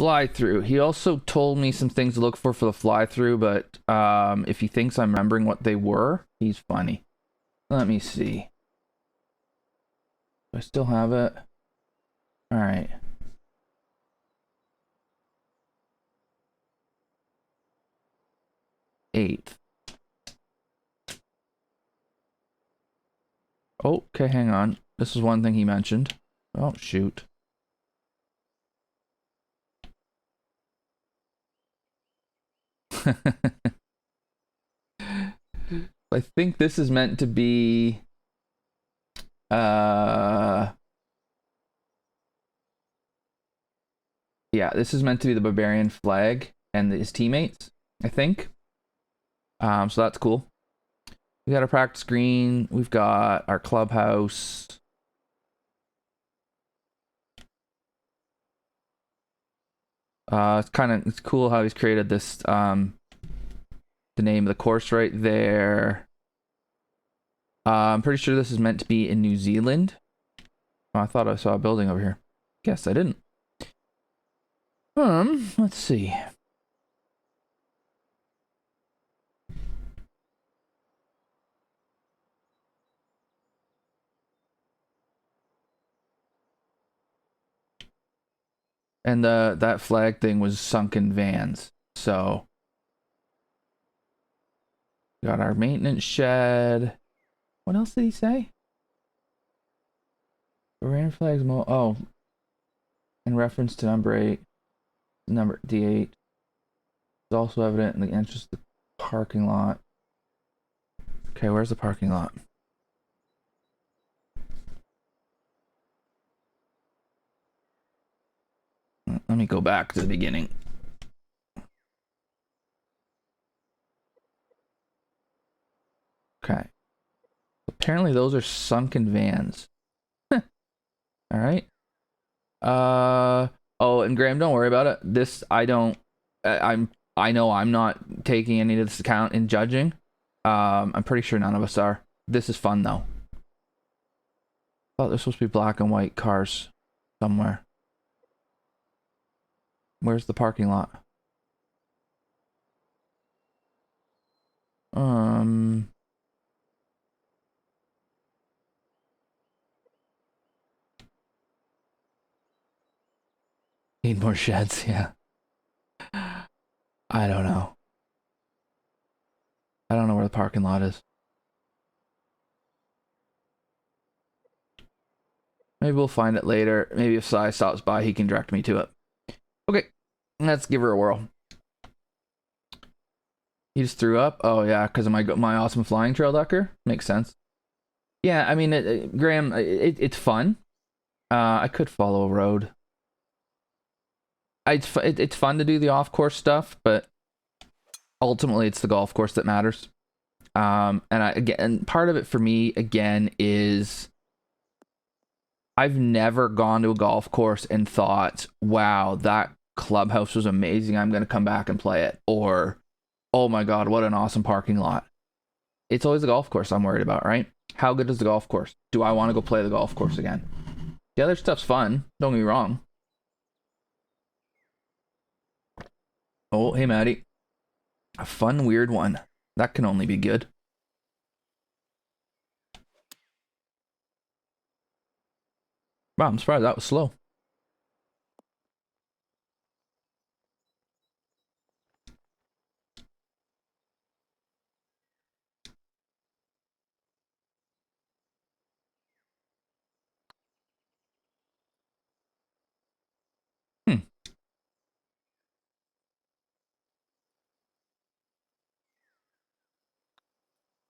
fly through. He also told me some things to look for the fly through, but if he thinks I'm remembering what they were, he's funny. Let me see. Do I still have it? All right. Eighth. Oh, okay, hang on. This is one thing he mentioned. Oh, shoot. I think this is meant to be yeah, this is meant to be the Barbarian flag and his teammates, I think. So that's cool. We got our practice green, we've got our clubhouse. It's cool how he's created this the name of the course right there. I'm pretty sure this is meant to be in New Zealand. Oh, I thought I saw a building over here. Guess I didn't. Let's see. And that flag thing was sunken vans. So got our maintenance shed. What else did he say? Barbarian flags oh, in reference to number 8. Number D8 is also evident in the entrance to the parking lot. Okay, where's the parking lot? Let me go back to the beginning. Okay. Apparently those are sunken vans. All right. Oh, and Graham, don't worry about it. This I know I'm not taking any of this account in judging. I'm pretty sure none of us are. This is fun though. I thought there's supposed to be black and white cars somewhere. Where's the parking lot? Need more sheds, yeah. I don't know. I don't know where the parking lot is. Maybe we'll find it later. Maybe if Sai stops by, he can direct me to it. Okay, let's give her a whirl. He just threw up? Oh yeah, because of my awesome flying trail decker? Makes sense. Yeah, I mean, Graham, it's fun. I could follow a road. It's fun to do the off-course stuff, but ultimately it's the golf course that matters. And part of it for me, again, is I've never gone to a golf course and thought, wow, that clubhouse was amazing. I'm going to come back and play it. Or, oh my God, what an awesome parking lot. It's always the golf course I'm worried about, right? How good is the golf course? Do I want to go play the golf course again? The other stuff's fun. Don't get me wrong. Oh, hey, Maddie. A fun, weird one. That can only be good. Wow, I'm surprised that was slow.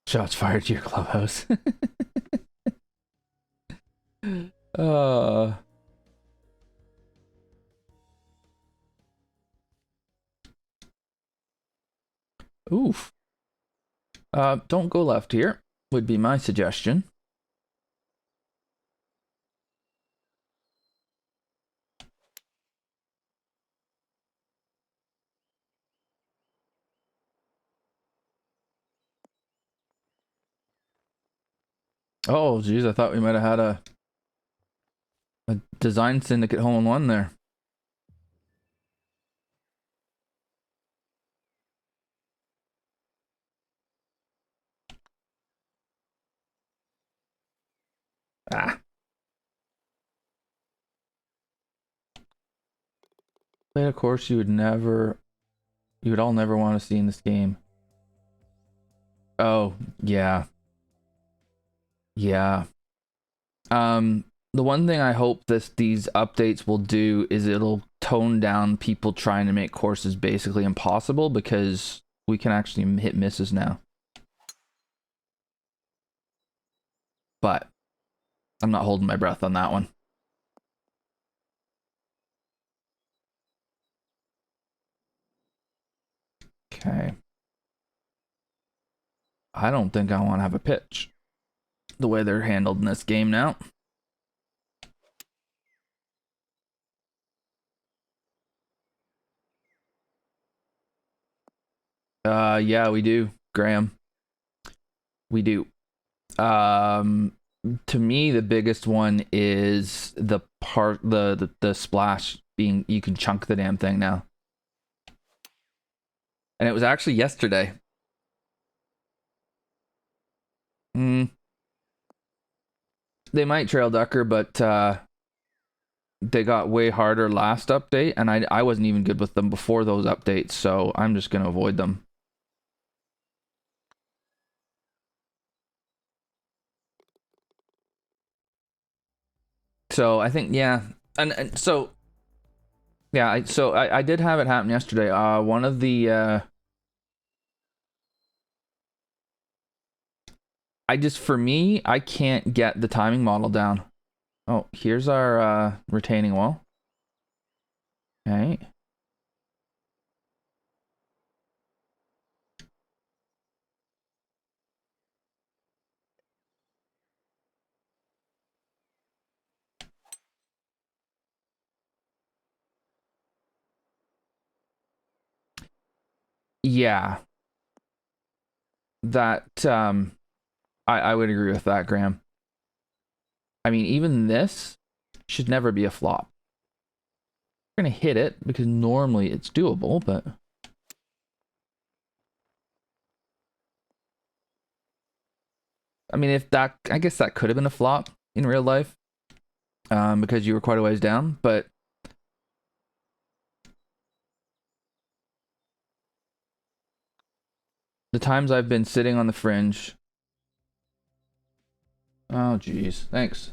Shots fired to your clubhouse. uh... Oof. Don't go left here, would be my suggestion. Oh, geez, I thought we might have had a design syndicate hole-in-one there. Ah. Played a course you would all never want to see in this game. Oh, yeah. Yeah. The one thing I hope these updates will do is it'll tone down people trying to make courses basically impossible, because we can actually hit misses now. But I'm not holding my breath on that one. Okay. I don't think I want to have a pitch the way they're handled in this game now. Yeah, we do, Graham. We do. To me, the biggest one is the splash being, you can chunk the damn thing now. And it was actually yesterday. They might trail ducker, but they got way harder last update, and I wasn't even good with them before those updates, so I'm just gonna avoid them. So I think, yeah, and so yeah, I did have it happen yesterday. One of the for me, I can't get the timing model down. Oh, here's our retaining wall. Okay. Yeah. That I would agree with that, Graham. I mean, even this should never be a flop. We're gonna hit it because normally it's doable, but I mean, if that, I guess that could have been a flop in real life, because you were quite a ways down, but the times I've been sitting on the fringe. Oh, geez. Thanks.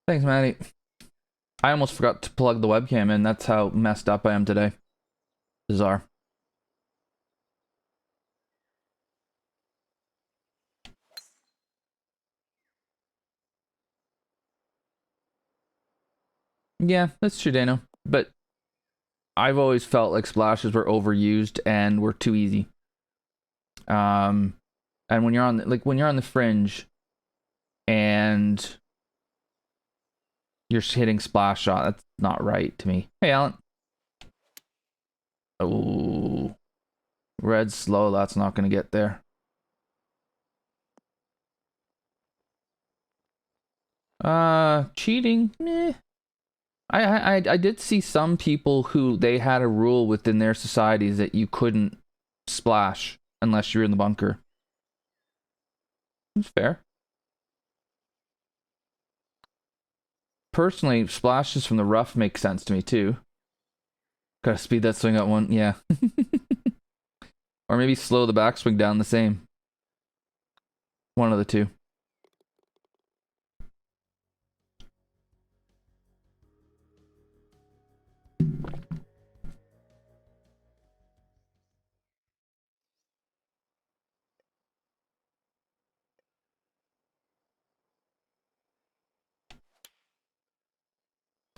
Thanks, Maddie. I almost forgot to plug the webcam in. That's how messed up I am today. Bizarre. Yeah, that's true, Dano. But I've always felt like splashes were overused and were too easy. And when you're on the fringe and you're hitting splash shot, that's not right to me. Hey, Alan. Oh, red slow. That's not going to get there. Cheating. Meh. I did see some people who they had a rule within their societies that you couldn't splash unless you're in the bunker. It's fair. Personally, splashes from the rough make sense to me too. Gotta speed that swing up one, yeah. Or maybe slow the backswing down the same. One of the two.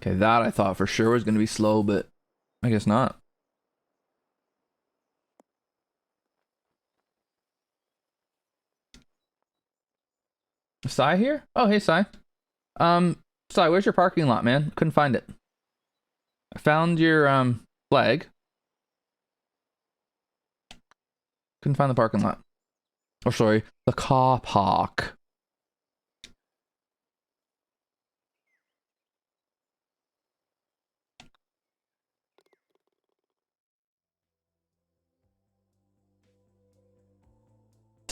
Okay, that I thought for sure was gonna be slow, but I guess not. Sai here? Oh, hey, Sai. Sai, where's your parking lot, man? Couldn't find it. I found your flag. Couldn't find the parking lot. Oh, sorry, the car park.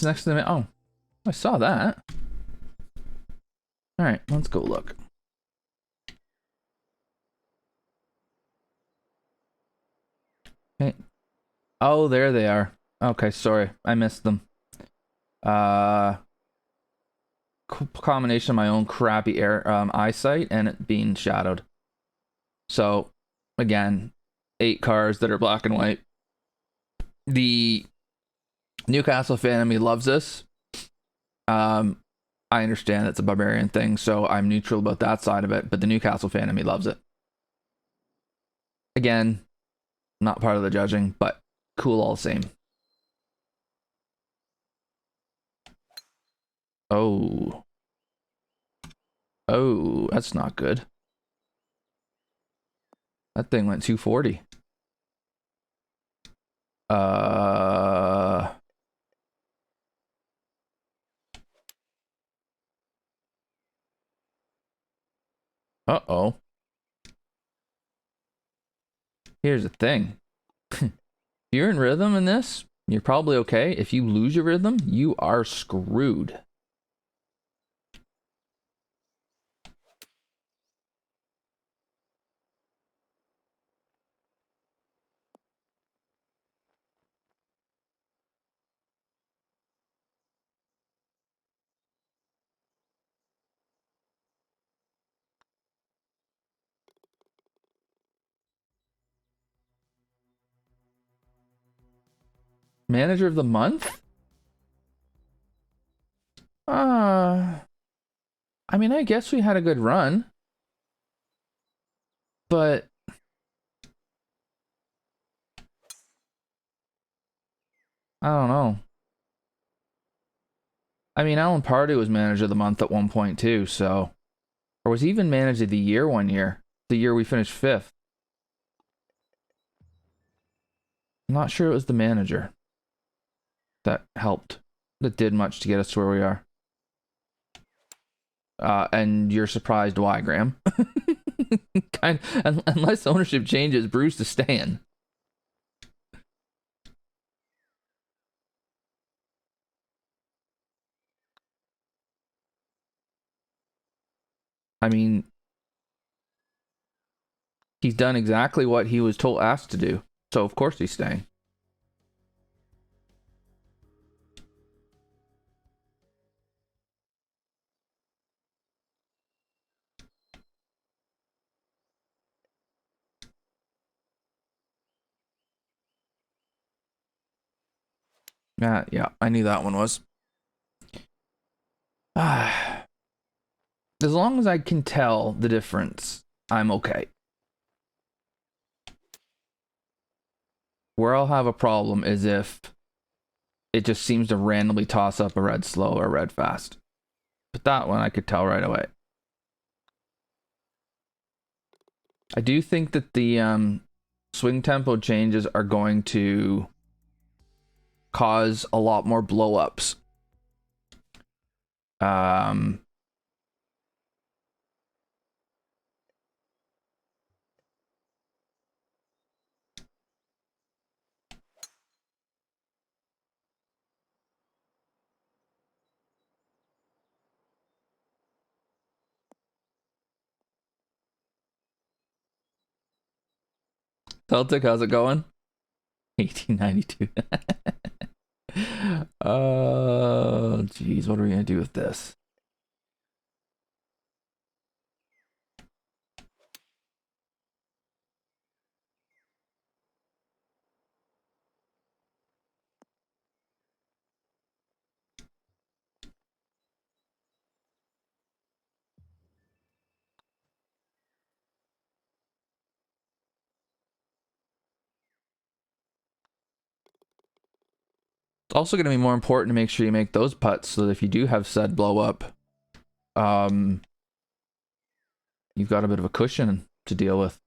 It's next to the... Oh, I saw that. Alright, let's go look. Okay. Oh, there they are. Okay, sorry. I missed them. Combination of my own crappy eyesight and it being shadowed. So, again, 8 cars that are black and white. The Newcastle fan in me loves this. I understand it's a barbarian thing, so I'm neutral about that side of it, but the Newcastle fan in me loves it. Again, not part of the judging, but cool all the same. Oh. Oh, that's not good. That thing went 240. Uh-oh. Here's the thing. If you're in rhythm in this, you're probably okay. If you lose your rhythm, you are screwed. Manager of the month? I mean, I guess we had a good run. But I don't know. I mean, Alan Pardew was manager of the month at one point too, so... Or was he even manager of the year one year? The year we finished 5th. I'm not sure it was the manager that helped, that did much to get us to where we are. And you're surprised why, Graham? Unless ownership changes, Bruce is staying. I mean, he's done exactly what he was asked to do, so of course he's staying. Yeah, I knew that one was. As long as I can tell the difference, I'm okay. Where I'll have a problem is if it just seems to randomly toss up a red slow or a red fast. But that one I could tell right away. I do think that the swing tempo changes are going to cause a lot more blow-ups. Celtic, how's it going? 1892. Oh, geez, what are we gonna do with this? It's also going to be more important to make sure you make those putts so that if you do have said blow up, you've got a bit of a cushion to deal with.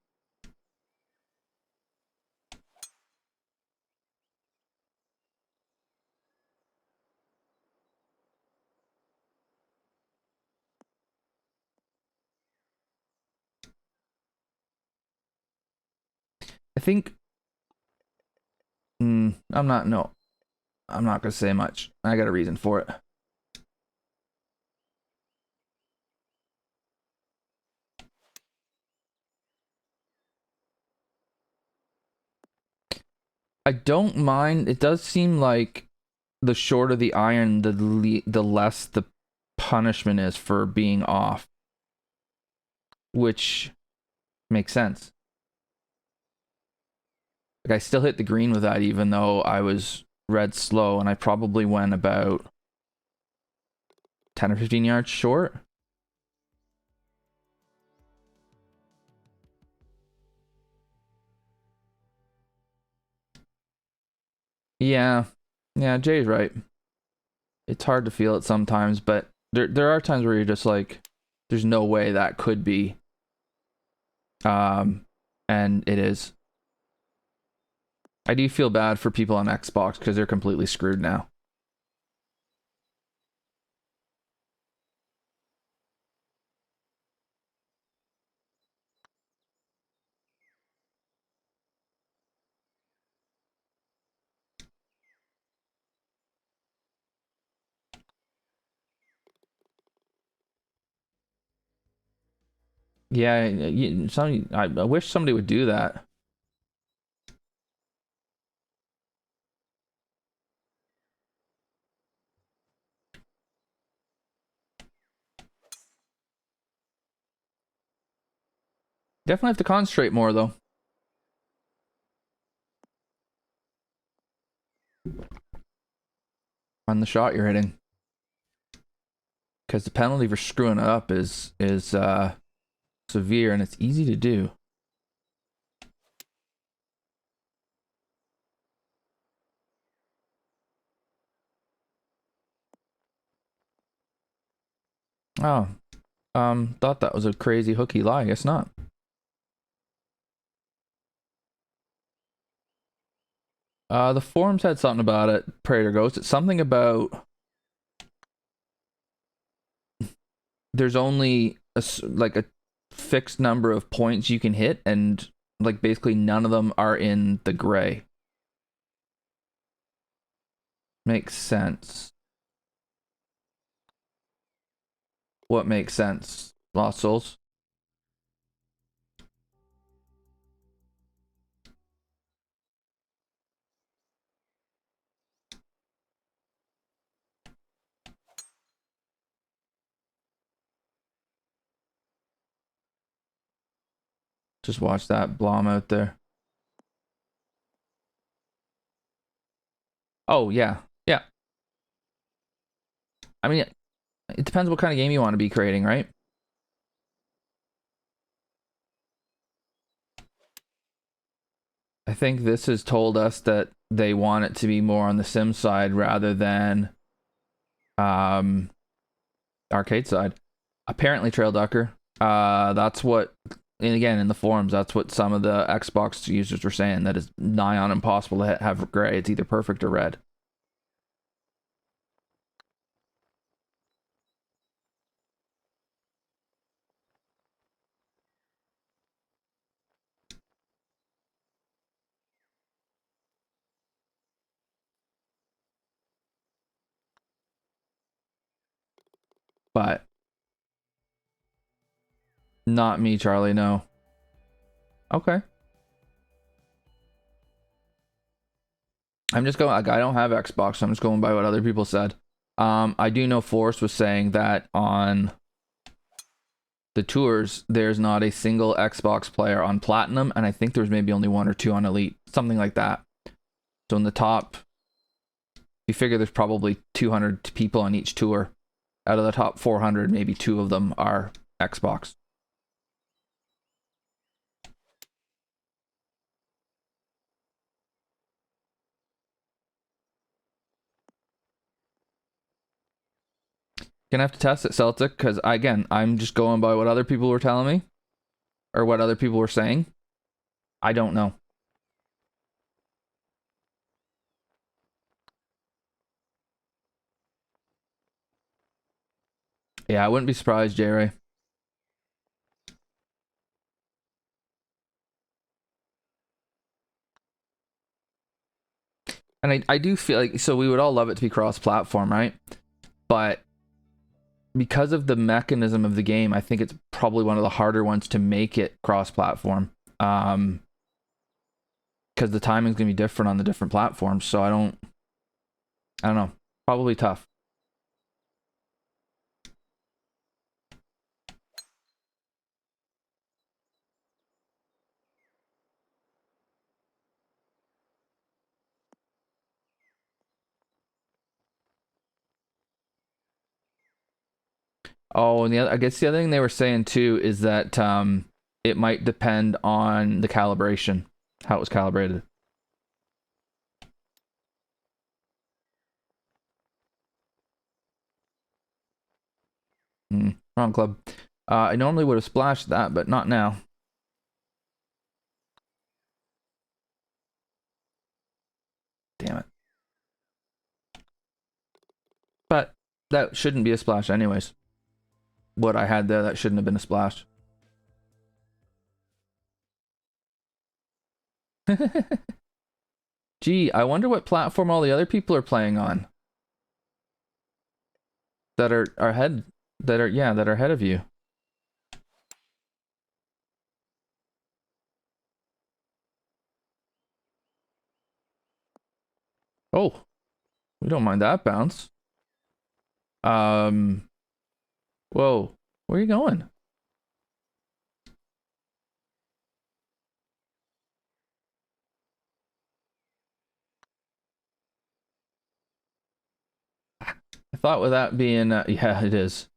I think I'm not, no. I'm not gonna say much. I got a reason for it. I don't mind. It does seem like the shorter the iron, the less the punishment is for being off, which makes sense. Like I still hit the green with that, even though I was red slow, and I probably went about 10 or 15 yards short. Yeah, yeah, Jay's right. It's hard to feel it sometimes, but there are times where you're just like, there's no way that could be. And it is. I do feel bad for people on Xbox because they're completely screwed now. Yeah, I wish somebody would do that. Definitely have to concentrate more though on the shot you're hitting, because the penalty for screwing it up is severe, and it's easy to do. Oh, thought that was a crazy hooky lie. I guess not. The forums had something about it. Prater Ghost. It's something about there's only like a fixed number of points you can hit, and like basically none of them are in the gray. Makes sense. What makes sense? Lost Souls. Just watch that Blom out there. Oh yeah, yeah. I mean, it depends what kind of game you want to be creating, right? I think this has told us that they want it to be more on the sim side rather than um arcade side. Apparently Trail Ducker. That's what, and again in the forums, that's what some of the Xbox users were saying, that it's nigh on impossible to have gray. It's either perfect or red. But not me, Charlie, no. Okay. I'm just going, like, I don't have Xbox, so I'm just going by what other people said. I do know Forrest was saying that on the tours, there's not a single Xbox player on Platinum, and I think there's maybe only one or two on Elite, something like that. So in the top, you figure there's probably 200 people on each tour. Out of the top 400, maybe two of them are Xbox. Gonna have to test it, Celtic, because again, I'm just going by what other people were telling me, or what other people were saying. I don't know. Yeah, I wouldn't be surprised, J-Ray. And I do feel like, so we would all love it to be cross-platform, right? But because of the mechanism of the game, I think it's probably one of the harder ones to make it cross-platform. Because the timing's gonna be different on the different platforms. So I don't know. Probably tough. Oh, and I guess the other thing they were saying too is that it might depend on the calibration, how it was calibrated. Wrong club. I normally would have splashed that, but not now. Damn it. But that shouldn't be a splash anyways. What I had there, that shouldn't have been a splash. Gee, I wonder what platform all the other people are playing on. That are ahead. That are ahead of you. Oh, we don't mind that bounce. Whoa, where are you going? I thought with that being, yeah, it is.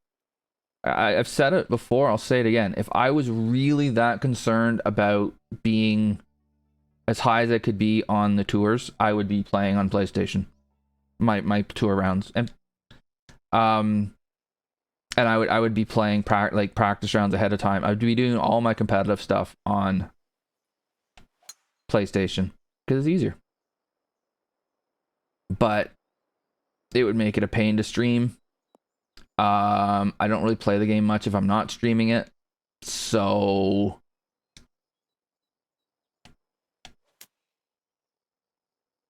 I've said it before, I'll say it again. If I was really that concerned about being as high as I could be on the tours, I would be playing on PlayStation. My tour rounds. And I would be playing practice rounds ahead of time. I would be doing all my competitive stuff on PlayStation because it's easier. But it would make it a pain to stream. I don't really play the game much if I'm not streaming it. So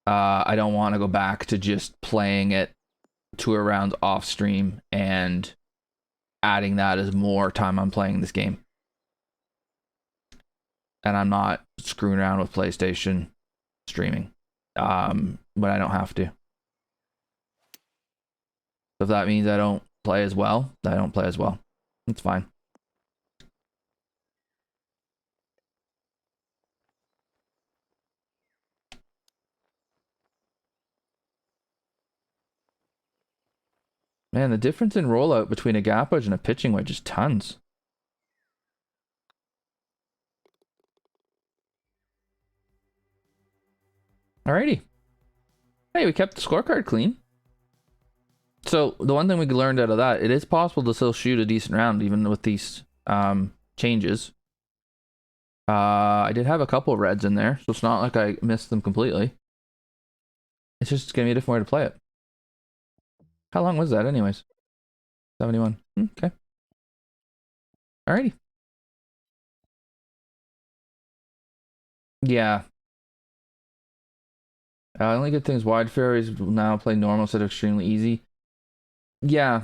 I don't want to go back to just playing it tour rounds off stream and adding that as more time I'm playing this game. And I'm not screwing around with PlayStation streaming when I don't have to. So if that means I don't play as well, I don't play as well. It's fine. Man, the difference in rollout between a gap wedge and a pitching wedge is tons. Alrighty. Hey, we kept the scorecard clean. So the one thing we learned out of that, it is possible to still shoot a decent round even with these changes. I did have a couple of reds in there, so it's not like I missed them completely. It's just gonna be a different way to play it. How long was that anyways? 71. Okay. Alrighty. Yeah. Only good thing is wide fairways will now play normal instead of extremely easy. Yeah,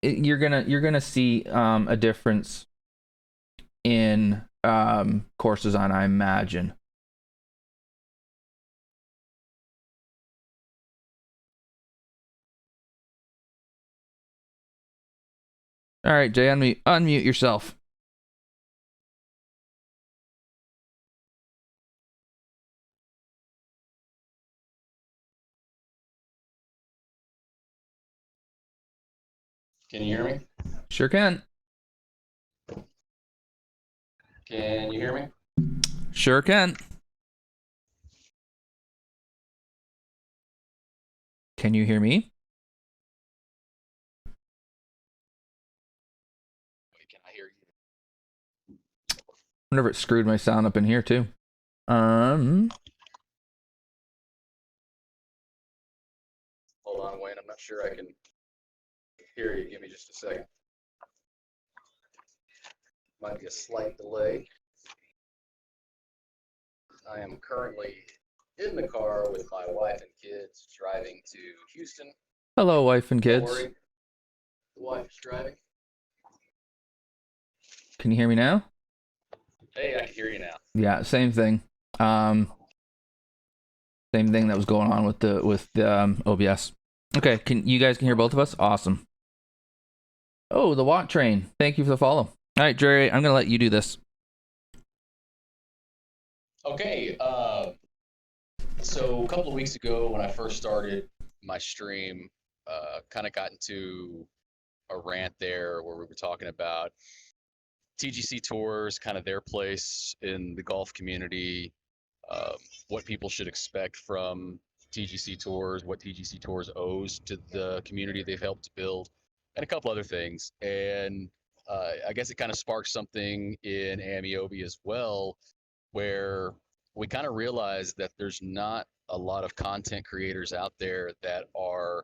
you're gonna see a difference in course design, I imagine. All right, Jay, unmute yourself. Can you hear me? Sure can. Can you hear me? Sure can. Can you hear me? Can I hear you? I wonder if it screwed my sound up in here too. Hold on, Wayne. I'm not sure I can hear you. Give me just a second. Might be a slight delay. I am currently in the car with my wife and kids driving to Houston. Hello, wife and Don't kids. worry, the wife is driving. Can you hear me now? Hey, I can hear you now. Yeah, same thing. Same thing that was going on with the OBS. Okay, you guys can hear both of us? Awesome. Oh, the Watt train. Thank you for the follow. All right, Jerry, I'm gonna let you do this. Okay, so a couple of weeks ago when I first started my stream, kind of got into a rant there where we were talking about TGCTours, kind of their place in the golf community, what people should expect from TGCTours, what TGCTours owes to the community they've helped to build, and a couple other things. And I guess it kind of sparked something in Ameobi as well, where we kind of realized that there's not a lot of content creators out there that are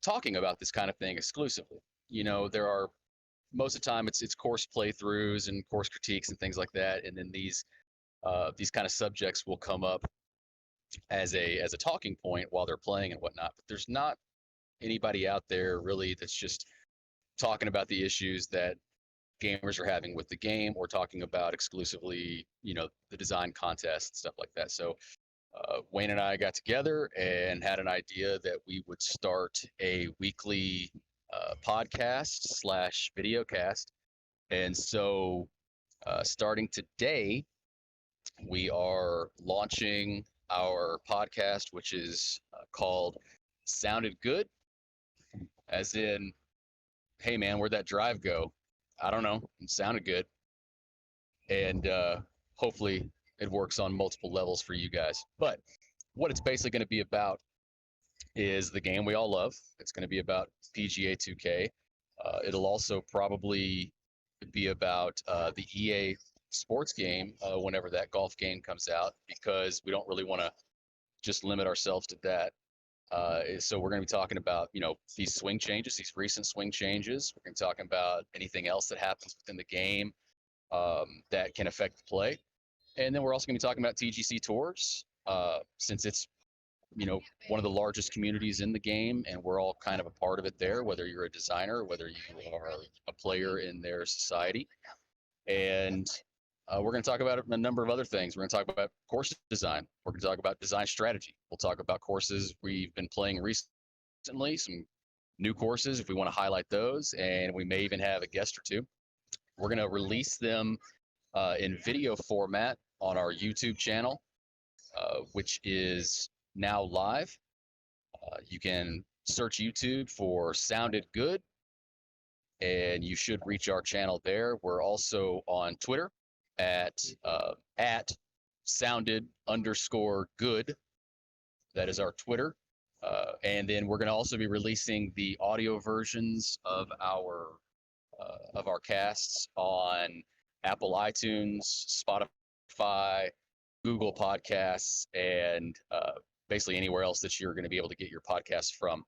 talking about this kind of thing exclusively. You know, there are most of the time it's course playthroughs and course critiques and things like that, and then these kind of subjects will come up as a talking point while they're playing and whatnot. But there's not anybody out there really that's just talking about the issues that gamers are having with the game or talking about exclusively, you know, the design contest and stuff like that. So Wayne and I got together and had an idea that we would start a weekly podcast slash video cast. And so starting today, we are launching our podcast, which is called Sounded Good, as in, hey man, where'd that drive go? I don't know. It sounded good. And hopefully it works on multiple levels for you guys. But what it's basically going to be about is the game we all love. It's going to be about PGA 2K. It'll also probably be about the EA sports game whenever that golf game comes out, because we don't really want to just limit ourselves to that. So we're going to be talking about, you know, these swing changes, these recent swing changes. We're going to be talking about anything else that happens within the game that can affect the play. And then we're also going to be talking about TGCTours, since it's, you know, one of the largest communities in the game, and we're all kind of a part of it there, whether you're a designer, whether you are a player in their society. And we're going to talk about a number of other things. We're going to talk about course design. We're going to talk about design strategy. We'll talk about courses we've been playing recently, some new courses if we want to highlight those, and we may even have a guest or two. We're going to release them in video format on our YouTube channel, which is now live. You can search YouTube for Sounded Good, and you should reach our channel there. We're also on Twitter at sounded_good. That is our Twitter. And then we're going to also be releasing the audio versions of our casts on Apple iTunes, Spotify, Google Podcasts, and basically anywhere else that you're going to be able to get your podcasts from.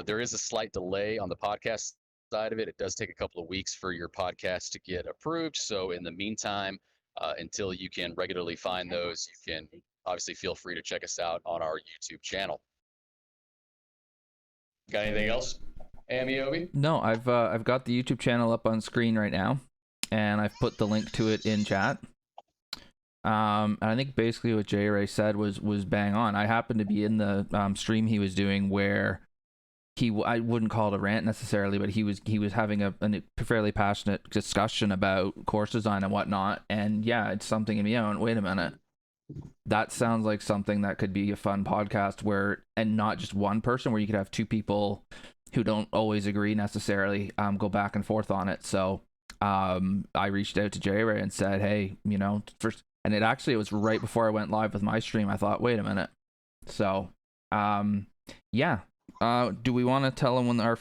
There is a slight delay on the podcast side of it. It does take a couple of weeks for your podcast to get approved. So in the meantime, until you can regularly find those, you can obviously feel free to check us out on our YouTube channel. Got anything else, Ameobi? No, I've got the YouTube channel up on screen right now, and I've put the link to it in chat. And I think basically what J Ray said was bang on. I happened to be in the stream he was doing where I wouldn't call it a rant necessarily, but he was having a fairly passionate discussion about course design and whatnot. And yeah, it's something in me. I went, wait a minute, that sounds like something that could be a fun podcast where, and not just one person, where you could have two people who don't always agree necessarily go back and forth on it. So I reached out to J Ray and said, hey, you know, first. And it was right before I went live with my stream. I thought, wait a minute. So, yeah. Do we want to tell them when our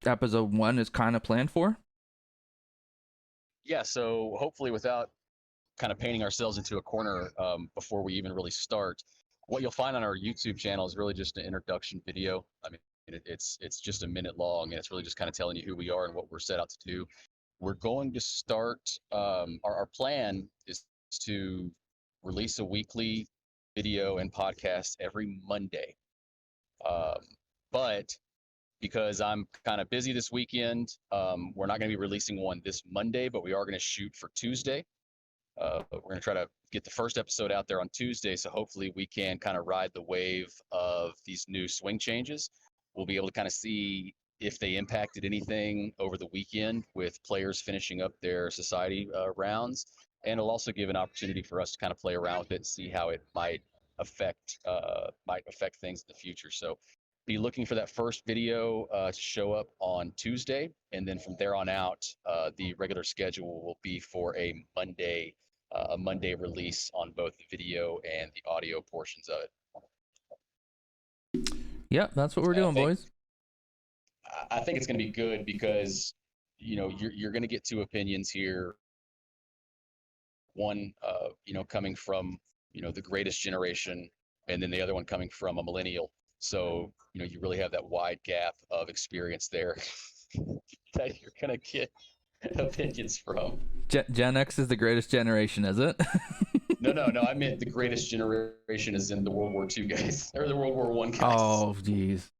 episode 1 is kind of planned for? Yeah. So hopefully, without kind of painting ourselves into a corner before we even really start, what you'll find on our YouTube channel is really just an introduction video. I mean, it's just a minute long, and it's really just kind of telling you who we are and what we're set out to do. We're going to start. Our plan is to release a weekly video and podcast every Monday. But because I'm kind of busy this weekend, we're not going to be releasing one this Monday, but we are going to shoot for Tuesday. We're going to try to get the first episode out there on Tuesday, so hopefully we can kind of ride the wave of these new swing changes. We'll be able to kind of see if they impacted anything over the weekend with players finishing up their society rounds, and it'll also give an opportunity for us to kind of play around with it and see how it might affect things in the future. So be looking for that first video to show up on Tuesday, and then from there on out, the regular schedule will be for a Monday release on both the video and the audio portions of it. Yep, that's what we're doing, boys. I think it's going to be good because you're going to get two opinions here. One, coming from the greatest generation, and then the other one coming from a millennial. So you really have that wide gap of experience there that you're going to get opinions from. Gen X is the greatest generation, is it? No. I meant the greatest generation is in the World War II guys or the World War I guys. Oh, geez.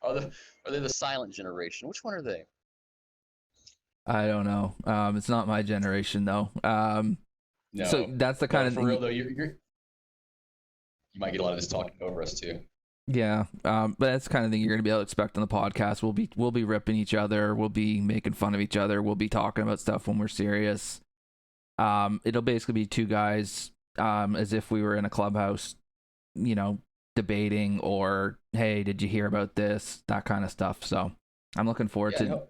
Are they the silent generation? Which one are they? I don't know. It's not my generation though. No. So that's the kind of for real though. You might get a lot of this talking over us too. Yeah, but that's the kind of thing you're gonna be able to expect on the podcast. We'll be ripping each other. We'll be making fun of each other. We'll be talking about stuff when we're serious. It'll basically be two guys, as if we were in a clubhouse, debating, or hey, did you hear about this? That kind of stuff. So I'm looking forward to.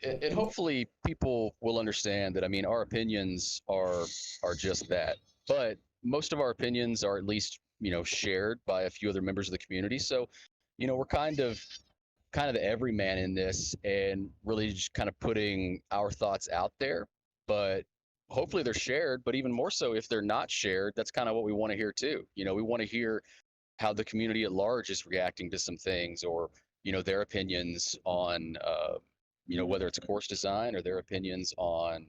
And hopefully people will understand that. I mean, our opinions are just that, but most of our opinions are at least shared by a few other members of the community. So we're kind of the everyman in this, and really just kind of putting our thoughts out there. But hopefully they're shared. But even more so, if they're not shared, that's kind of what we want to hear too. We want to hear how the community at large is reacting to some things, or their opinions on whether it's course design, or their opinions on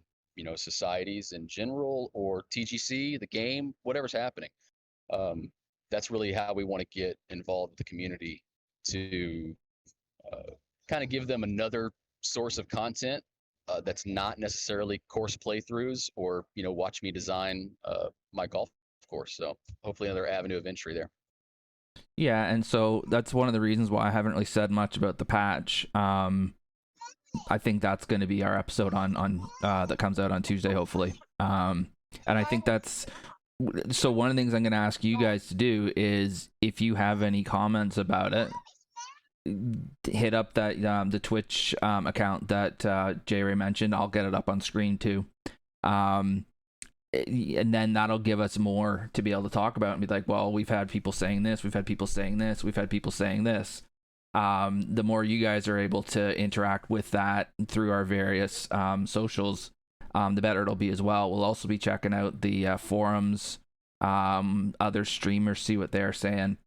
societies in general, or TGC, the game, whatever's happening. That's really how we want to get involved with the community, to kind of give them another source of content that's not necessarily course playthroughs, or watch me design my golf course. So hopefully another avenue of entry there. Yeah, and so that's one of the reasons why I haven't really said much about the patch. I think that's going to be our episode on that comes out on Tuesday, hopefully. And I think that's. So one of the things I'm going to ask you guys to do is, if you have any comments about it, hit up that the Twitch account that J Ray mentioned. I'll get it up on screen too, and then that'll give us more to be able to talk about and be like, well, we've had people saying this, we've had people saying this, we've had people saying this. The more you guys are able to interact with that through our various socials, the better it'll be as well. We'll also be checking out the forums, other streamers, see what they're saying.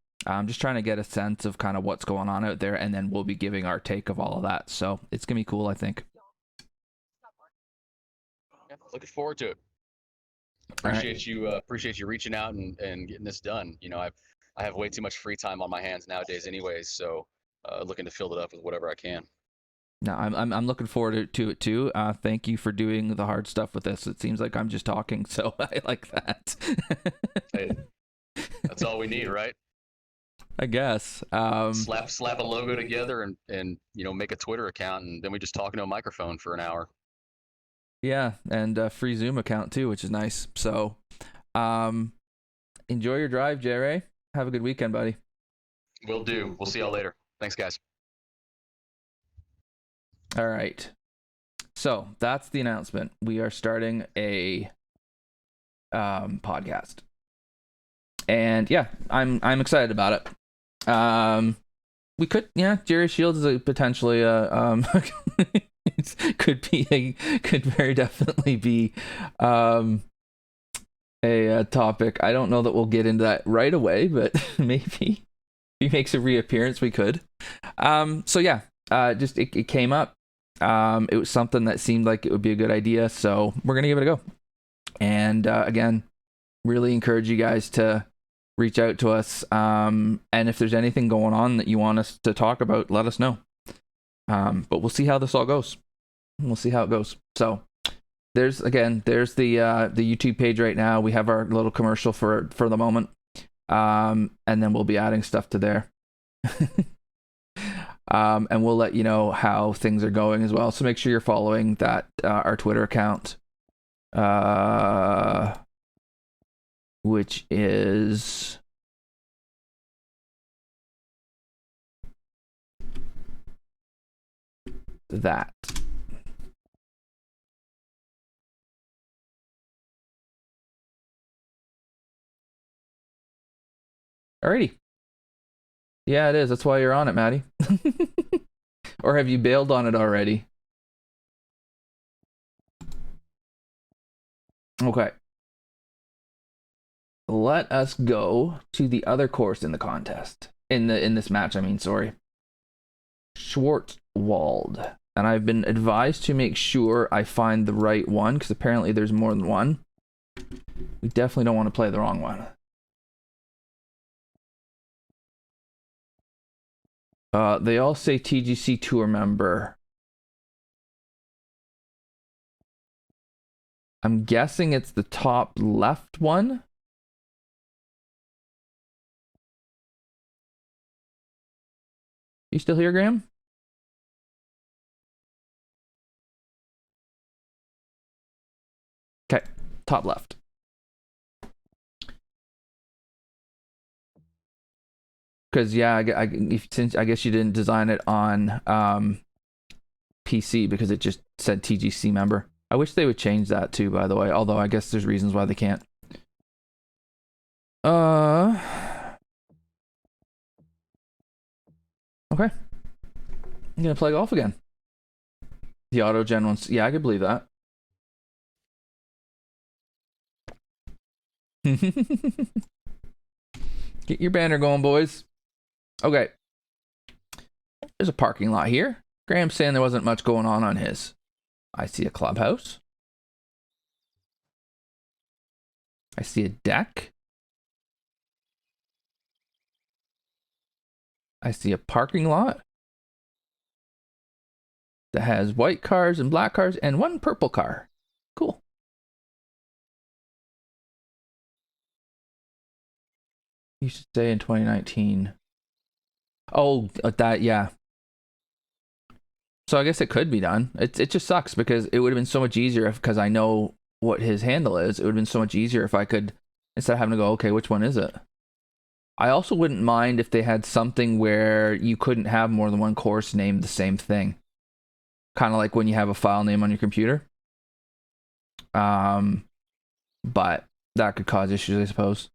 Just trying to get a sense of kind of what's going on out there, and then we'll be giving our take of all of that. So it's gonna be cool, I think. Yeah, looking forward to it. Appreciate you reaching out and getting this done. I have way too much free time on my hands nowadays anyways, so looking to fill it up with whatever I can. No, I'm looking forward to it too. Thank you for doing the hard stuff with this. It seems like I'm just talking, so I like that. Hey, that's all we need, right? I guess. Slap a logo together and make a Twitter account, and then we just talk into a microphone for an hour. Yeah, and a free Zoom account too, which is nice. So, enjoy your drive, J-Ray. Have a good weekend, buddy. Will do. We'll see y'all later. Thanks, guys. All right. So that's the announcement. We are starting a podcast, and yeah, I'm excited about it. We could, Jerry Shields is potentially could very definitely be a topic. I don't know that we'll get into that right away, but maybe if he makes a reappearance, we could. So yeah, just it came up. It was something that seemed like it would be a good idea, so we're gonna give it a go. And again, really encourage you guys to reach out to us. And if there's anything going on that you want us to talk about, let us know. But we'll see how this all goes. We'll see how it goes. So there's the YouTube page right now. We have our little commercial for the moment. And then we'll be adding stuff to there. And we'll let you know how things are going as well. So make sure you're following that our Twitter account, which is that. Alrighty. Yeah, it is. That's why you're on it, Maddie. Or have you bailed on it already? Okay. Let us go to the other course in the contest. In this match, I mean, sorry. Schwarzwald. And I've been advised to make sure I find the right one, because apparently there's more than one. We definitely don't want to play the wrong one. They all say TGC Tour member. I'm guessing it's the top left one. You still here, Graham? Okay, top left. Because yeah, since I guess you didn't design it on PC because it just said TGC member. I wish they would change that too, by the way. Although I guess there's reasons why they can't. Okay. I'm gonna play golf again. The auto gen ones. Yeah, I could believe that. Get your banner going, boys. Okay. There's a parking lot here. Graham's saying there wasn't much going on his. I see a clubhouse. I see a deck. I see a parking lot that has white cars and black cars and one purple car. Cool. You should say in 2019. Oh, that, yeah. So I guess it could be done. It just sucks because it would have been so much easier because I know what his handle is. It would have been so much easier if I could, instead of having to go, okay, which one is it? I also wouldn't mind if they had something where you couldn't have more than one course named the same thing. Kind of like when you have a file name on your computer. But that could cause issues, I suppose.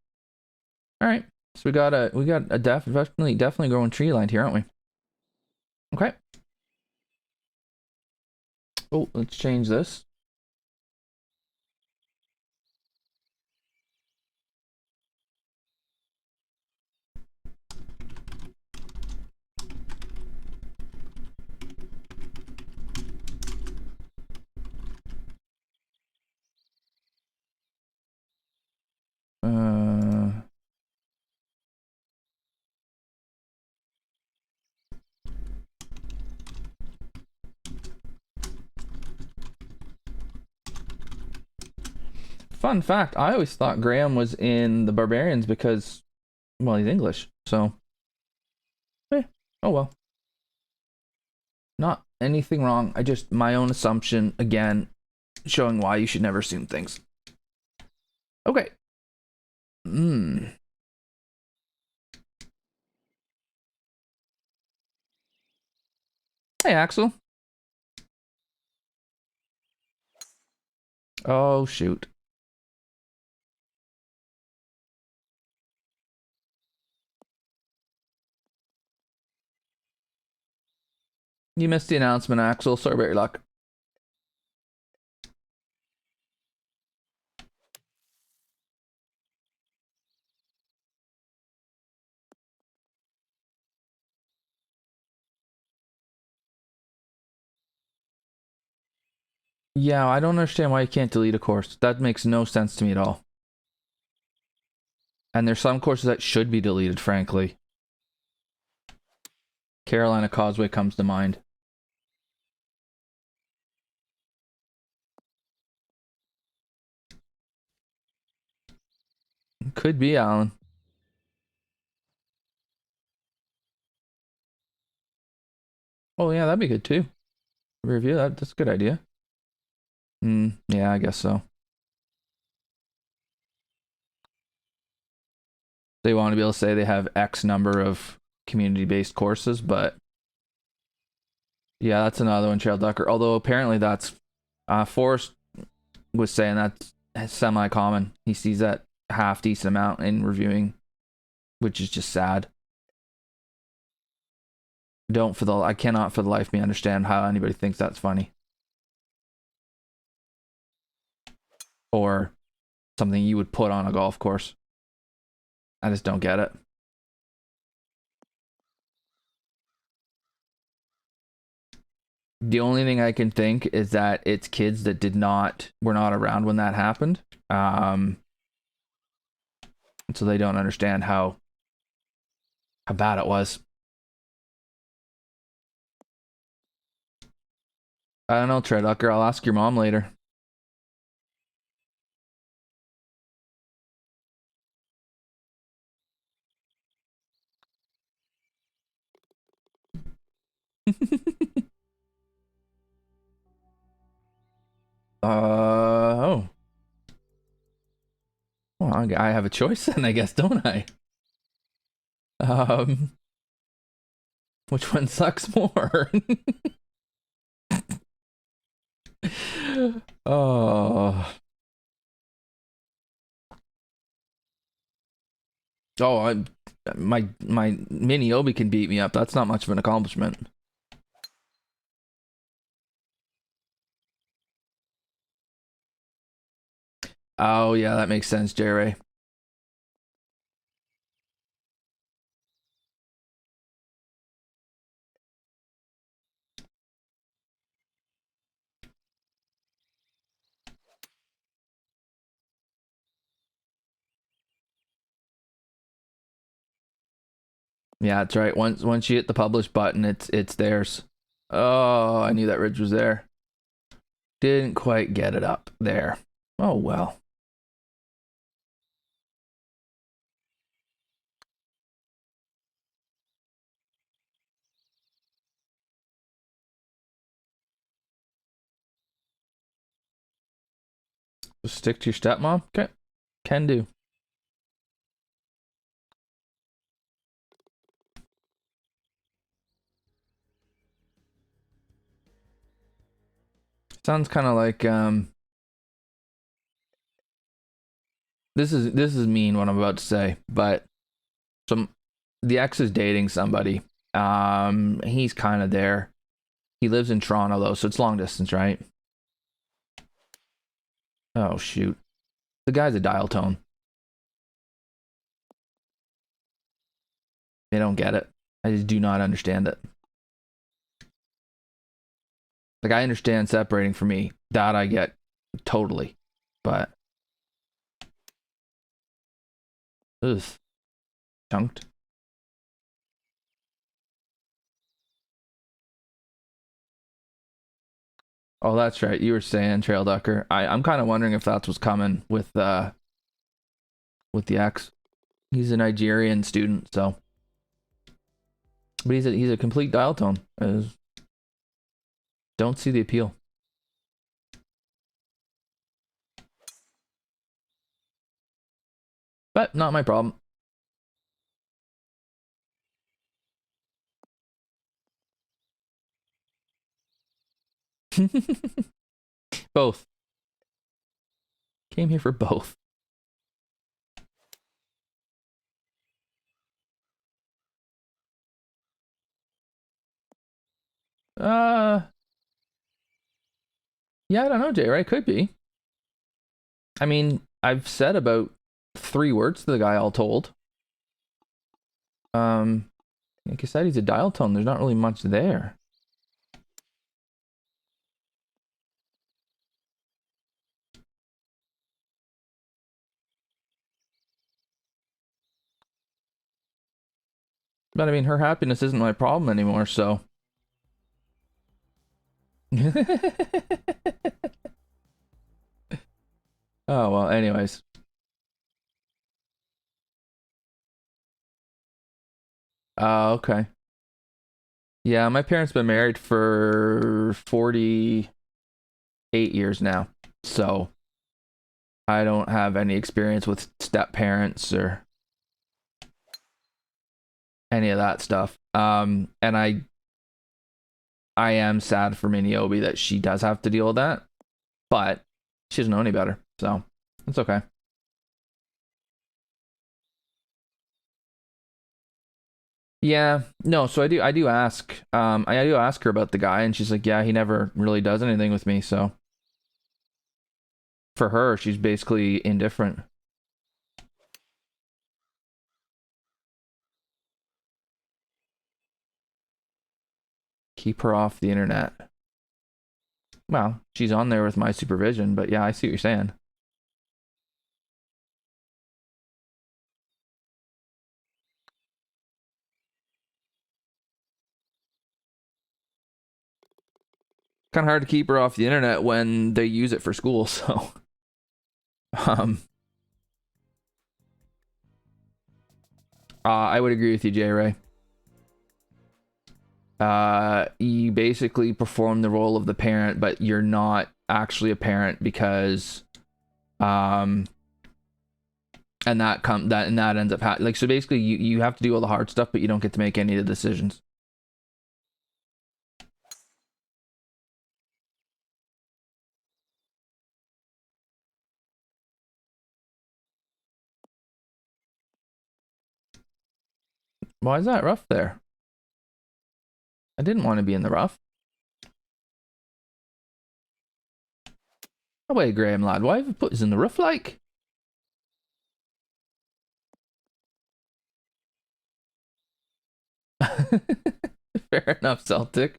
All right. So we got a definitely growing tree line here, aren't we? Okay. Oh, let's change this. Fun fact, I always thought Graham was in the Barbarians because, well, he's English, so. Oh well. Not anything wrong. My own assumption, again, showing why you should never assume things. Okay. Hey, Axel. Oh, shoot. You missed the announcement, Axel. Sorry about your luck. Yeah, I don't understand why you can't delete a course. That makes no sense to me at all. And there's some courses that should be deleted, frankly. Carolina Causeway comes to mind. Could be, Alan. Oh, yeah, that'd be good too. Review that. That's a good idea. Yeah, I guess so. They want to be able to say they have X number of community-based courses, but yeah, that's another one, Trail Ducker. Although apparently that's Forrest was saying that's semi-common. He sees that half decent amount in reviewing, which is just sad. I cannot for the life of me understand how anybody thinks that's funny. Or something you would put on a golf course. I just don't get it. The only thing I can think is that it's kids that were not around when that happened. So they don't understand how bad it was. I don't know, Trey Ducker. I'll ask your mom later. Oh. Well, I have a choice then, I guess, don't I? Um, which one sucks more? Oh. Oh, my mini Obi can beat me up. That's not much of an accomplishment. Oh yeah, that makes sense, Jerry. Yeah, that's right. Once you hit the publish button, it's theirs. Oh, I knew that ridge was there. Didn't quite get it up there. Oh well. Just stick to your stepmom. Okay, can do. Sounds kind of like this is mean what I'm about to say, but some the ex is dating somebody. He's kind of there. He lives in Toronto though, so it's long distance, right? Oh shoot. The guy's a dial tone. They don't get it. I just do not understand it. Like I understand separating for me. That I get totally. But ugh, chunked. Oh, that's right. You were saying Trail Ducker. I'm kind of wondering if that's what's coming with the ex. He's a Nigerian student, so but he's a complete dial tone. Don't see the appeal. But not my problem. Both. Came here for both. Uh yeah, I don't know, Jay, right? Could be. I mean, I've said about 3 words to the guy all told. Like I said, he's a dial tone. There's not really much there. But I mean, her happiness isn't my problem anymore, so. Oh, well, anyways. Okay. Yeah, my parents been married for 48 years now. So I don't have any experience with step parents or any of that stuff. And I am sad for Mini Obi that she does have to deal with that, but she doesn't know any better, so it's okay. Yeah, no, so I do ask, I do ask her about the guy, and she's like, yeah, he never really does anything with me, so for her, she's basically indifferent. Keep her off the internet. Well, she's on there with my supervision, but yeah, I see what you're saying. Kind of hard to keep her off the internet when they use it for school, so um I would agree with you, Jay Ray. You basically perform the role of the parent, but you're not actually a parent because um and that ends up like, so basically you have to do all the hard stuff, but you don't get to make any of the decisions. Why is that rough there? I didn't want to be in the rough. Oh wait, Graham lad, why have you put us in the rough like? Fair enough, Celtic.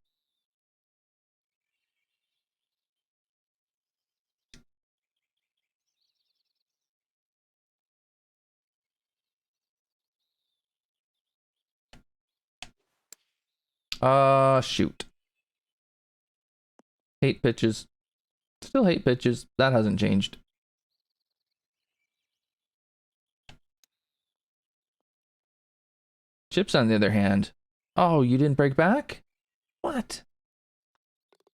Shoot. Hate pitches. Still hate pitches. That hasn't changed. Chips, on the other hand. Oh, you didn't break back? What?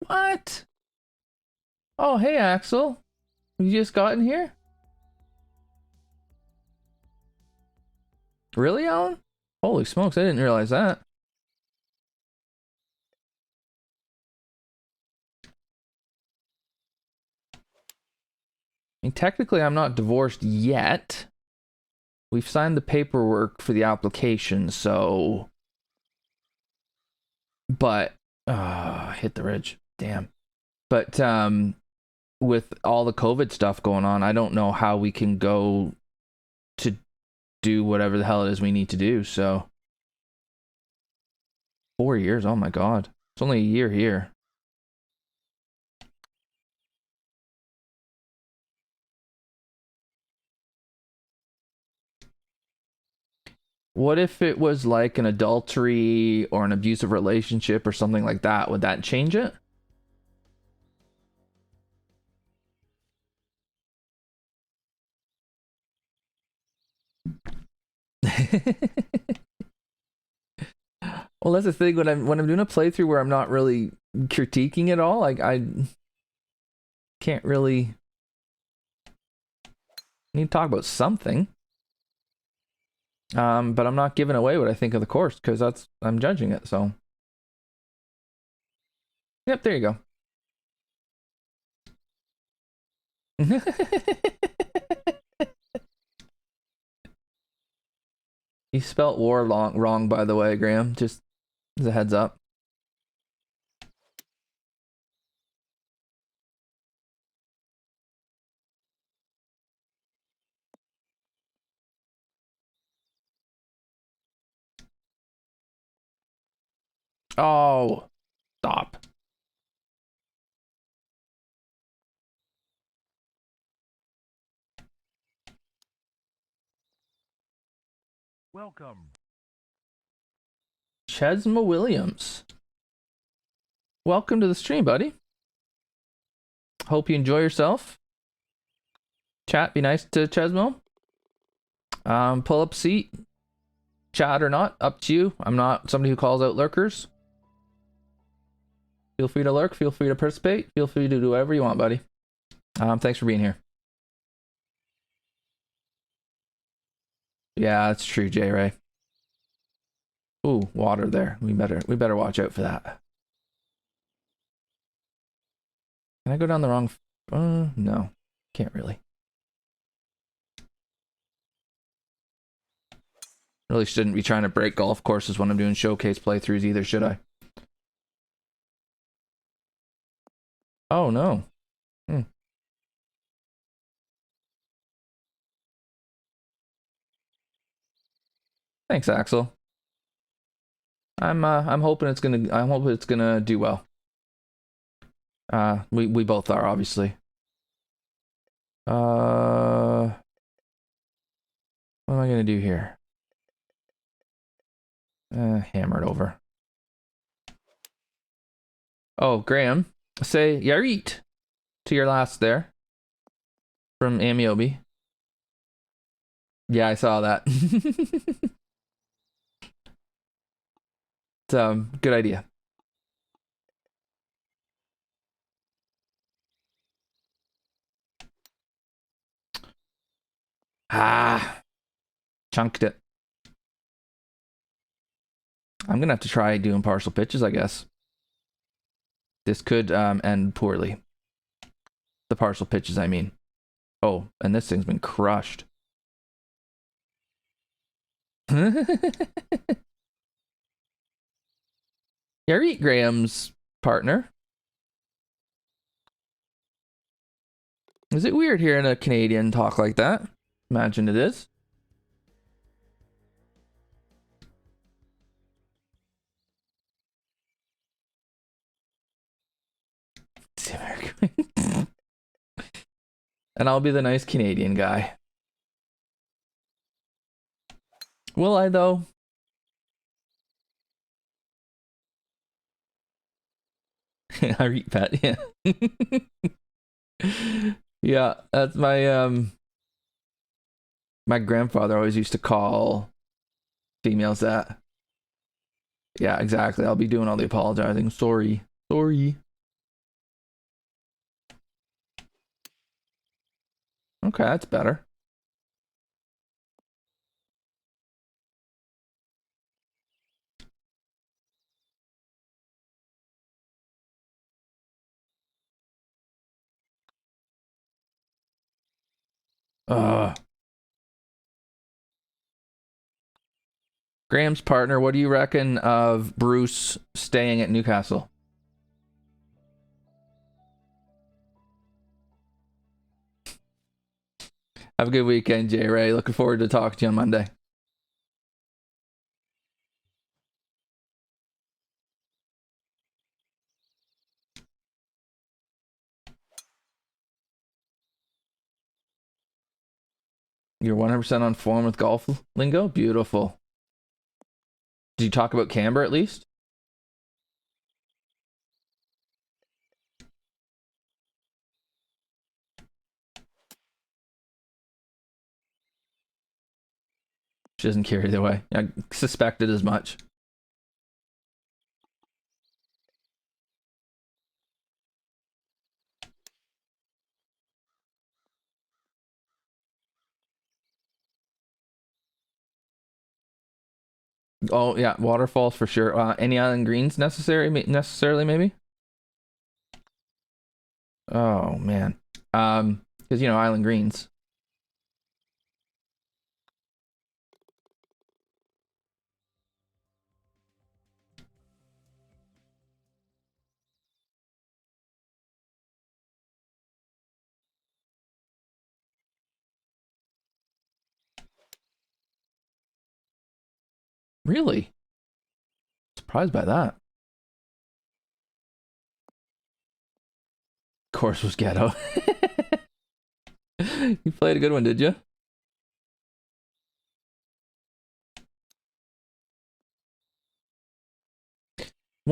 What? Oh, hey, Axel. You just got in here? Really, Alan? Holy smokes, I didn't realize that. I mean, technically, I'm not divorced yet. We've signed the paperwork for the application, so. But, hit the ridge. Damn. But, with all the COVID stuff going on, I don't know how we can go to do whatever the hell it is we need to do, so. 4 years, oh my god. It's only a year here. What if it was like an adultery or an abusive relationship or something like that? Would that change it? Well, that's the thing when I'm doing a playthrough where I'm not really critiquing it all, like I can't really need to talk about something. But I'm not giving away what I think of the course because I'm judging it. So, yep, there you go. You spelt war wrong, by the way, Graham. Just as a heads up. Oh, stop. Welcome. Chesma Williams. Welcome to the stream, buddy. Hope you enjoy yourself. Chat, be nice to Chesmo. Pull up a seat. Chat or not, up to you. I'm not somebody who calls out lurkers. Feel free to lurk. Feel free to participate. Feel free to do whatever you want, buddy. Thanks for being here. Yeah, that's true, Jay Ray. Ooh, water there. We better watch out for that. Can I go down the wrong? No, can't really. Really shouldn't be trying to break golf courses when I'm doing showcase playthroughs either, should I? Oh no. Thanks, Axel. I'm hoping it's gonna do well. We both are, obviously. What am I gonna do here? Hammer it over. Oh, Graham, say Yarit to your last there from Ameobi. Yeah, I saw that. It's good idea. Chunked it. I'm gonna have to try doing partial pitches, I guess. This could end poorly. The partial pitches, I mean. Oh, and this thing's been crushed. Yarit Graham's partner. Is it weird hearing a Canadian talk like that? Imagine it is. And I'll be the nice Canadian guy. Will I, though? I read that, yeah. Yeah, that's my my grandfather always used to call females that. Yeah, exactly. I'll be doing all the apologizing. Sorry. Okay, that's better. Graham's partner, what do you reckon of Bruce staying at Newcastle? Have a good weekend, Jay Ray. Looking forward to talking to you on Monday. You're 100% on form with golf lingo? Beautiful. Did you talk about camber at least? She doesn't care either way. I suspected as much. Oh yeah, waterfalls for sure. Any island greens necessarily maybe? Oh man. Because you know island greens. Really? Surprised by that. Course was ghetto. You played a good one, did you? the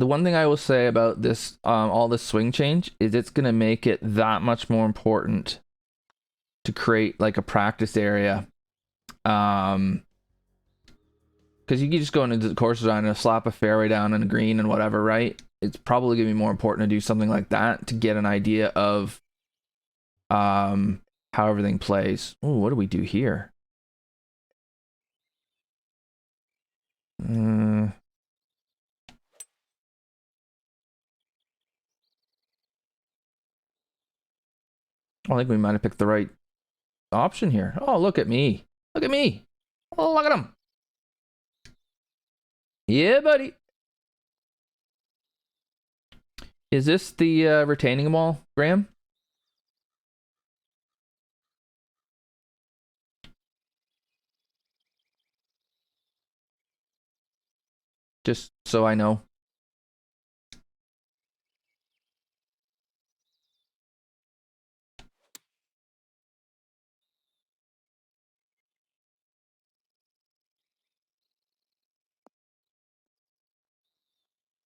one thing I will say about this all this swing change is it's gonna make it that much more important to create like a practice area. Because you can just go into the course design and slap a fairway down and a green and whatever, right? It's probably gonna be more important to do something like that to get an idea of how everything plays. Ooh, what do we do here? I think we might have picked the right option here. Oh, look at me. Look at me. Oh, look at him. Yeah, buddy. Is this the retaining wall, Graham? Just so I know.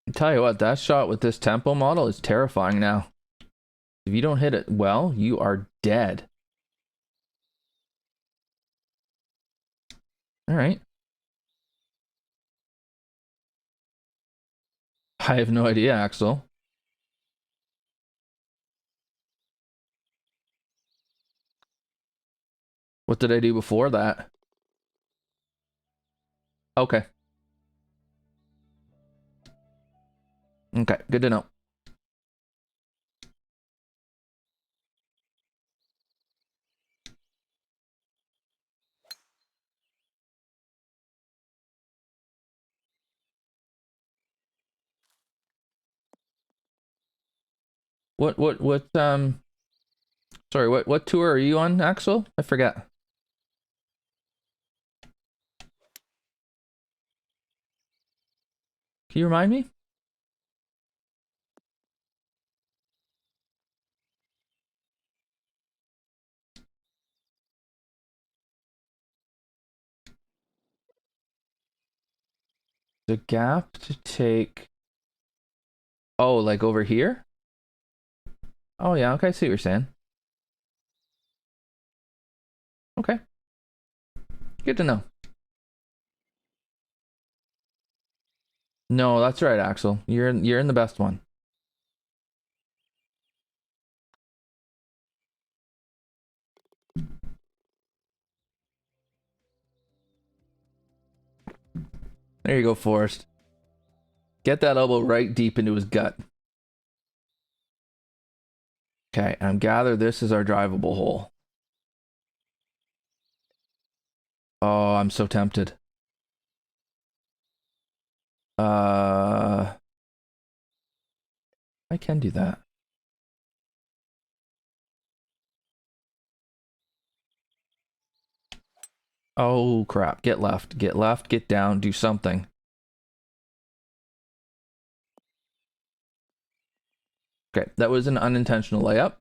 I tell you what, that shot with this tempo model is terrifying now. If you don't hit it well, you are dead. All right. I have no idea, Axel. What did I do before that? Okay. Okay, good to know. What sorry, what tour are you on, Axel? I forget. Can you remind me? The gap to take. Oh, like over here? Oh yeah, okay, I see what you're saying. Okay. Good to know. No, that's right, Axel. You're in the best one. There you go, Forrest. Get that elbow right deep into his gut. Okay, and gather this is our drivable hole. Oh, I'm so tempted. I can do that. Oh crap. Get left, get down, do something. Okay, that was an unintentional layup.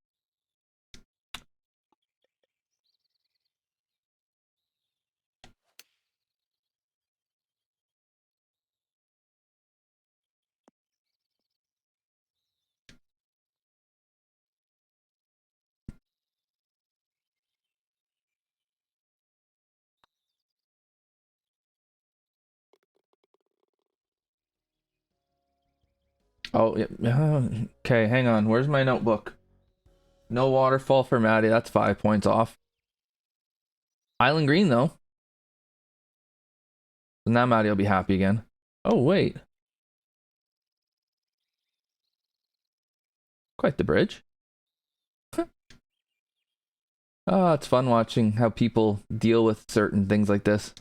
Oh, yeah. Okay, hang on. Where's my notebook? No waterfall for Maddie. That's 5 points off. Island Green, though. So now Maddie will be happy again. Oh, wait. Quite the bridge. Oh, it's fun watching how people deal with certain things like this.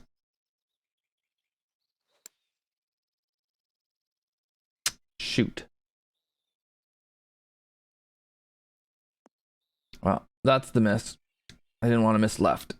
Shoot. Well, that's the miss. I didn't want to miss left.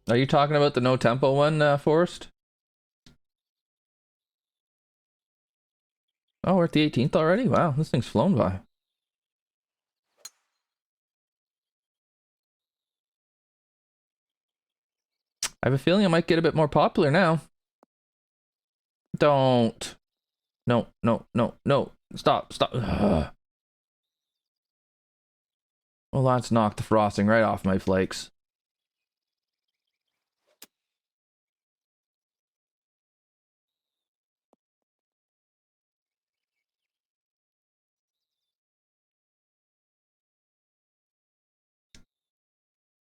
Are you talking about the no tempo one, Forrest? Oh, we're at the 18th already? Wow, this thing's flown by. I have a feeling it might get a bit more popular now. Don't. No, no, no, no. Stop, stop. Ugh. Well, that's knocked the frosting right off my flakes.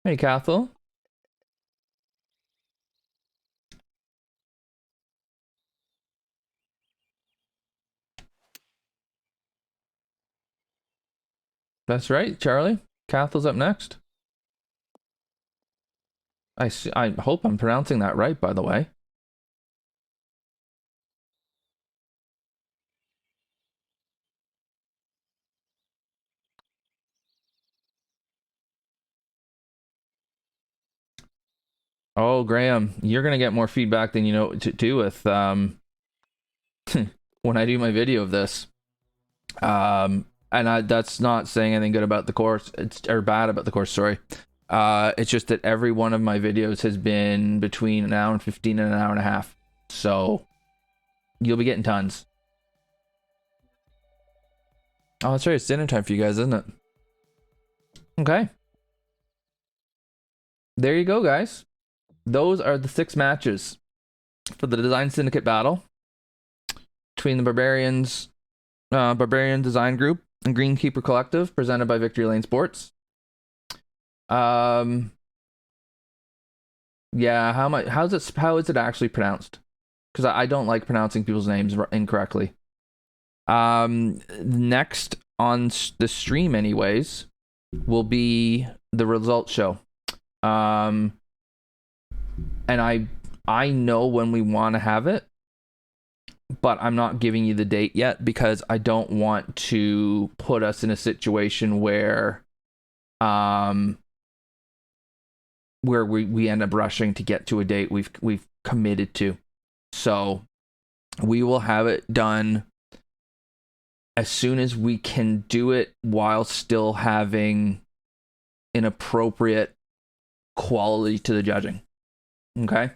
Hey, Cathal. That's right, Charlie. Cathal's up next. I hope I'm pronouncing that right, by the way. Oh, Graham, you're gonna get more feedback than you know to do with when I do my video of this. And that's not saying anything good about the course. It's or bad about the course. Sorry. It's just that every one of my videos has been between an hour and 15 and an hour and a half. So you'll be getting tons. Oh, that's right. It's dinner time for you guys, isn't it? Okay. There you go, guys. Those are the 6 matches for the Design Syndicate battle between the Barbarian Design Group and Greenskeepers Collective, presented by Victory Lane Sports. Yeah, how is it actually pronounced? Because I don't like pronouncing people's names incorrectly. Next on the stream, anyways, will be the results show. And I know when we want to have it, but I'm not giving you the date yet because I don't want to put us in a situation where we end up rushing to get to a date we've committed to. So we will have it done as soon as we can do it while still having an appropriate quality to the judging. Okay?